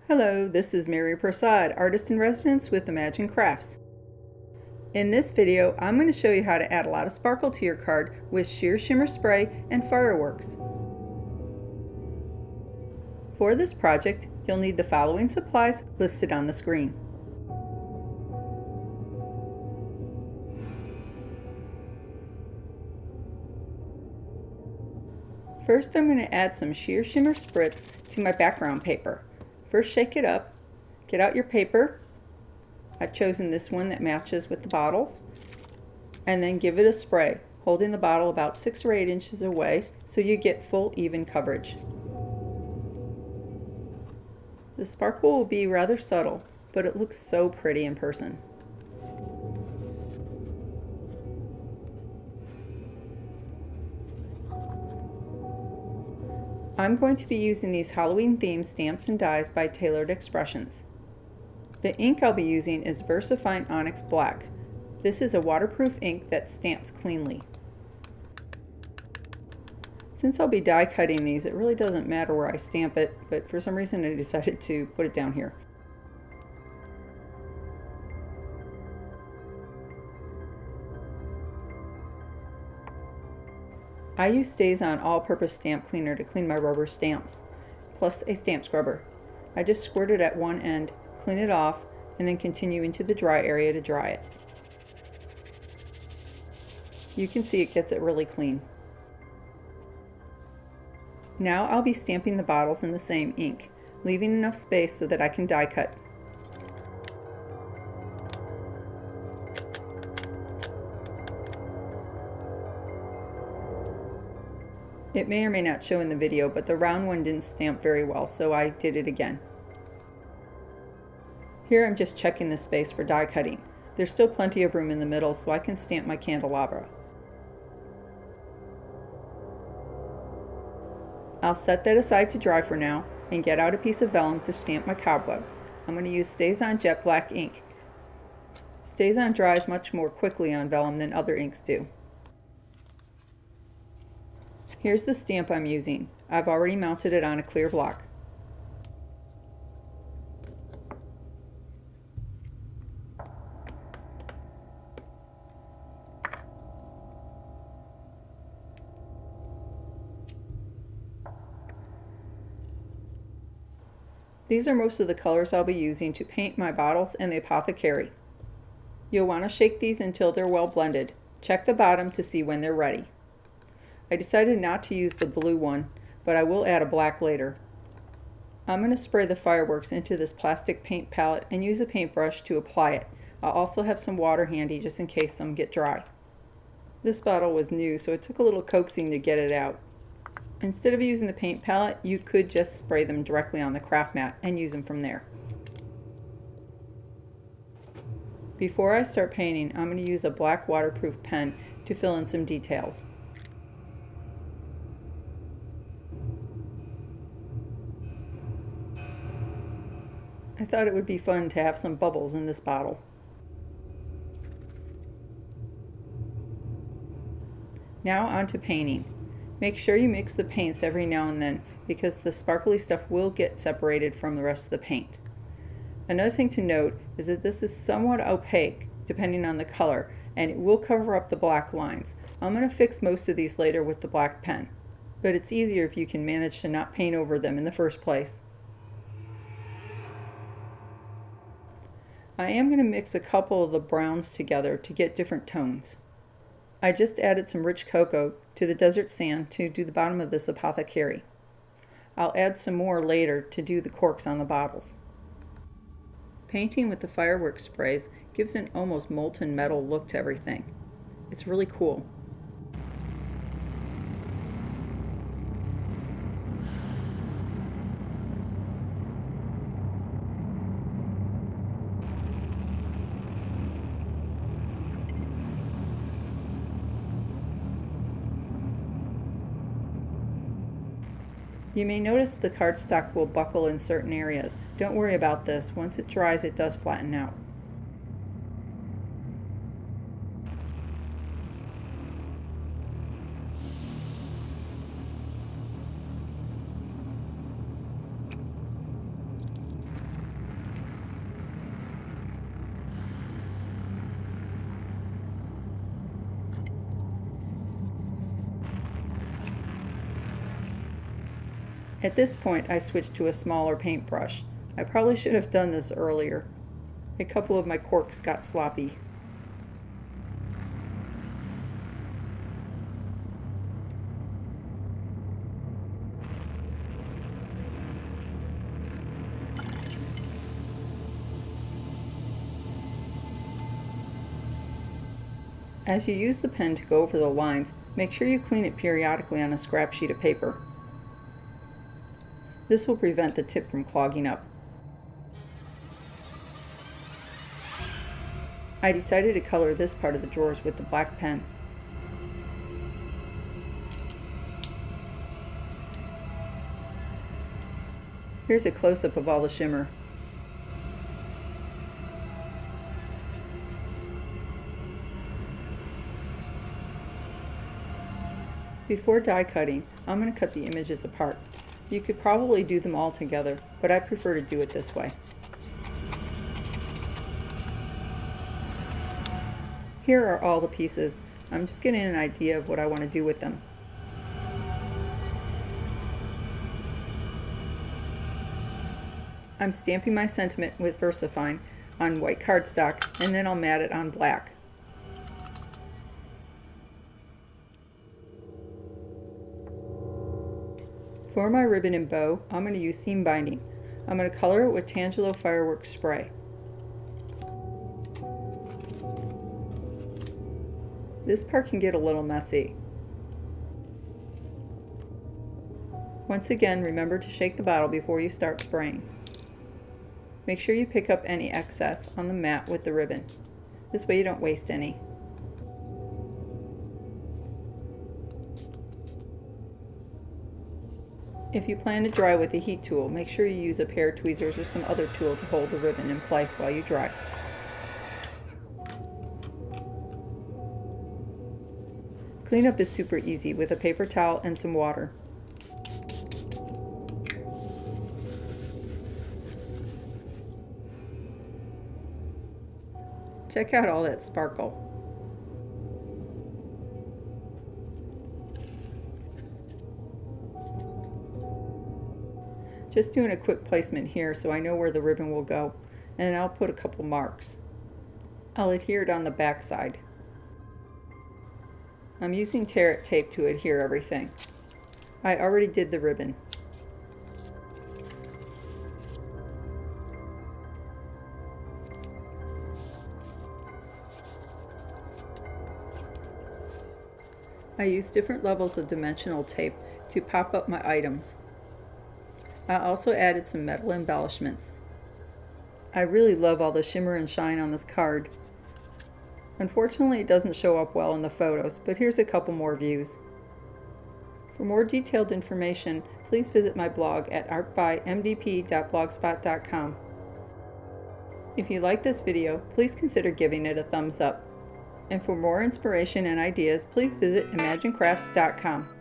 Hello, this is Mary Prasad, Artist in Residence with Imagine Crafts. In this video, I'm going to show you how to add a lot of sparkle to your card with sheer shimmer spray and fireworks. For this project, you'll need the following supplies listed on the screen. First, I'm going to add some sheer shimmer spritz to my background paper. First, shake it up, get out your paper. I've chosen this one that matches with the bottles, and then give it a spray, holding the bottle about 6 or 8 inches away so you get full even coverage. The sparkle will be rather subtle, but it looks so pretty in person. I'm going to be using these Halloween themed stamps and dies by Tailored Expressions. The ink I'll be using is VersaFine Onyx Black. This is a waterproof ink that stamps cleanly. Since I'll be die cutting these, it really doesn't matter where I stamp it, but for some reason I decided to put it down here. I use StazOn all-purpose stamp cleaner to clean my rubber stamps, plus a stamp scrubber. I just squirt it at one end, clean it off, and then continue into the dry area to dry it. You can see it gets it really clean. Now I'll be stamping the bottles in the same ink, leaving enough space so that I can die cut. It may or may not show in the video, but the round one didn't stamp very well, so I did it again. Here I'm just checking the space for die cutting. There's still plenty of room in the middle, so I can stamp my candelabra. I'll set that aside to dry for now and get out a piece of vellum to stamp my cobwebs. I'm going to use StazOn Jet Black ink. StazOn dries much more quickly on vellum than other inks do. Here's the stamp I'm using. I've already mounted it on a clear block. These are most of the colors I'll be using to paint my bottles and the apothecary. You'll want to shake these until they're well blended. Check the bottom to see when they're ready. I decided not to use the blue one, but I will add a black later. I'm going to spray the fireworks into this plastic paint palette and use a paintbrush to apply it. I'll also have some water handy just in case some get dry. This bottle was new, so it took a little coaxing to get it out. Instead of using the paint palette, you could just spray them directly on the craft mat and use them from there. Before I start painting, I'm going to use a black waterproof pen to fill in some details. I thought it would be fun to have some bubbles in this bottle. Now on to painting. Make sure you mix the paints every now and then because the sparkly stuff will get separated from the rest of the paint. Another thing to note is that this is somewhat opaque depending on the color, and it will cover up the black lines. I'm going to fix most of these later with the black pen, but it's easier if you can manage to not paint over them in the first place. I am going to mix a couple of the browns together to get different tones. I just added some rich cocoa to the desert sand to do the bottom of this apothecary. I'll add some more later to do the corks on the bottles. Painting with the fireworks sprays gives an almost molten metal look to everything. It's really cool. You may notice the cardstock will buckle in certain areas. Don't worry about this. Once it dries, it does flatten out. At this point, I switched to a smaller paintbrush. I probably should have done this earlier. A couple of my corks got sloppy. As you use the pen to go over the lines, make sure you clean it periodically on a scrap sheet of paper. This will prevent the tip from clogging up. I decided to color this part of the drawers with the black pen. Here's a close-up of all the shimmer. Before die cutting, I'm going to cut the images apart. You could probably do them all together, but I prefer to do it this way. Here are all the pieces. I'm just getting an idea of what I want to do with them. I'm stamping my sentiment with VersaFine on white cardstock, and then I'll mat it on black. For my ribbon and bow, I'm going to use seam binding. I'm going to color it with Tangelo Fireworks spray. This part can get a little messy. Once again, remember to shake the bottle before you start spraying. Make sure you pick up any excess on the mat with the ribbon. This way you don't waste any. If you plan to dry with a heat tool, make sure you use a pair of tweezers or some other tool to hold the ribbon in place while you dry. Cleanup is super easy with a paper towel and some water. Check out all that sparkle. Just doing a quick placement here so I know where the ribbon will go, and I'll put a couple marks. I'll adhere it on the back side. I'm using tear-it tape to adhere everything. I already did the ribbon. I use different levels of dimensional tape to pop up my items. I also added some metal embellishments. I really love all the shimmer and shine on this card. Unfortunately, it doesn't show up well in the photos, but here's a couple more views. For more detailed information, please visit my blog at artbymdp.blogspot.com. If you like this video, please consider giving it a thumbs up. And for more inspiration and ideas, please visit imaginecrafts.com.